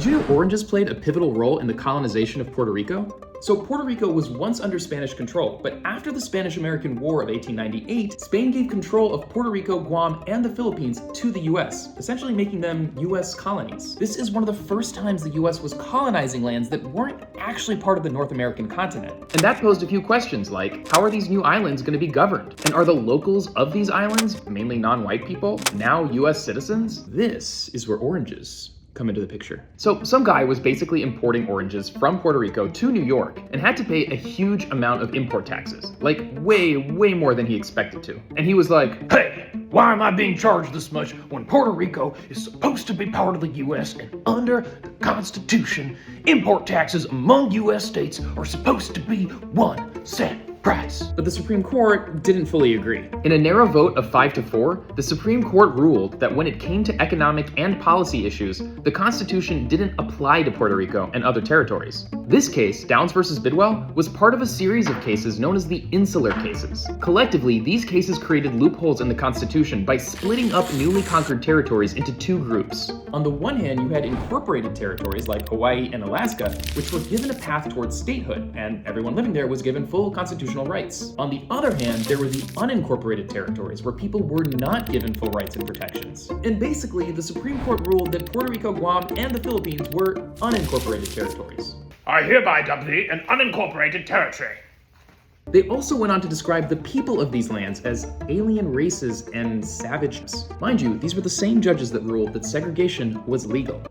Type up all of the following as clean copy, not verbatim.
you know oranges played a pivotal role in the colonization of Puerto Rico? So Puerto Rico was once under Spanish control, but after the Spanish-American War of 1898, Spain gave control of Puerto Rico, Guam, and the Philippines to the US, essentially making them US colonies. This is one of the first times the US was colonizing lands that weren't actually part of the North American continent. And that posed a few questions like, how are these new islands going to be governed? And are the locals of these islands, mainly non-white people, now US citizens? This is where oranges come into the picture. So some guy was basically importing oranges from Puerto Rico to New York and had to pay a huge amount of import taxes, like way more than he expected to. And he was like, hey, why am I being charged this much when Puerto Rico is supposed to be part of the US and under the Constitution, import taxes among US states are supposed to be 1 cent price. But the Supreme Court didn't fully agree. In a narrow vote of 5-4, the Supreme Court ruled that when it came to economic and policy issues, the Constitution didn't apply to Puerto Rico and other territories. This case, Downs versus Bidwell, was part of a series of cases known as the Insular Cases. Collectively, these cases created loopholes in the Constitution by splitting up newly conquered territories into two groups. On the one hand, you had incorporated territories like Hawaii and Alaska, which were given a path towards statehood, and everyone living there was given full constitutional rights. On the other hand, there were the unincorporated territories where people were not given full rights and protections. And basically, the Supreme Court ruled that Puerto Rico, Guam, and the Philippines were unincorporated territories. I hereby dub thee an unincorporated territory. They also went on to describe the people of these lands as alien races and savages. Mind you, these were the same judges that ruled that segregation was legal.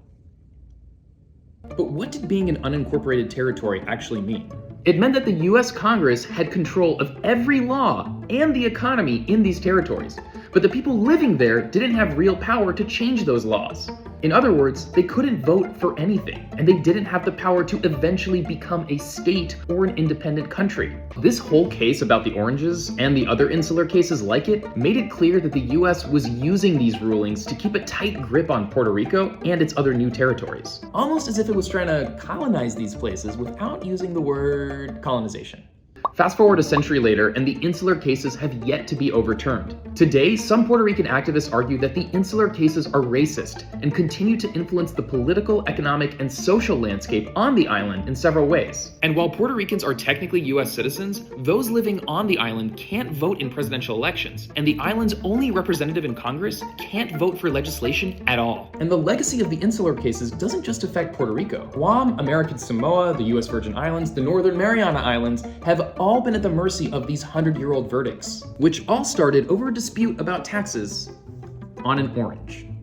But what did being an unincorporated territory actually mean? It meant that the US Congress had control of every law and the economy in these territories, but the people living there didn't have real power to change those laws. In other words, they couldn't vote for anything, and they didn't have the power to eventually become a state or an independent country. This whole case about the oranges, and the other insular cases like it, made it clear that the US was using these rulings to keep a tight grip on Puerto Rico and its other new territories. Almost as if it was trying to colonize these places without using the word colonization. Fast forward a century later, and the insular cases have yet to be overturned. Today, some Puerto Rican activists argue that the insular cases are racist and continue to influence the political, economic, and social landscape on the island in several ways. And while Puerto Ricans are technically US citizens, those living on the island can't vote in presidential elections, and the island's only representative in Congress can't vote for legislation at all. And the legacy of the insular cases doesn't just affect Puerto Rico. Guam, American Samoa, the US Virgin Islands, the Northern Mariana Islands have all been at the mercy of these 100-year-old verdicts, which all started over a dispute about taxes on an orange.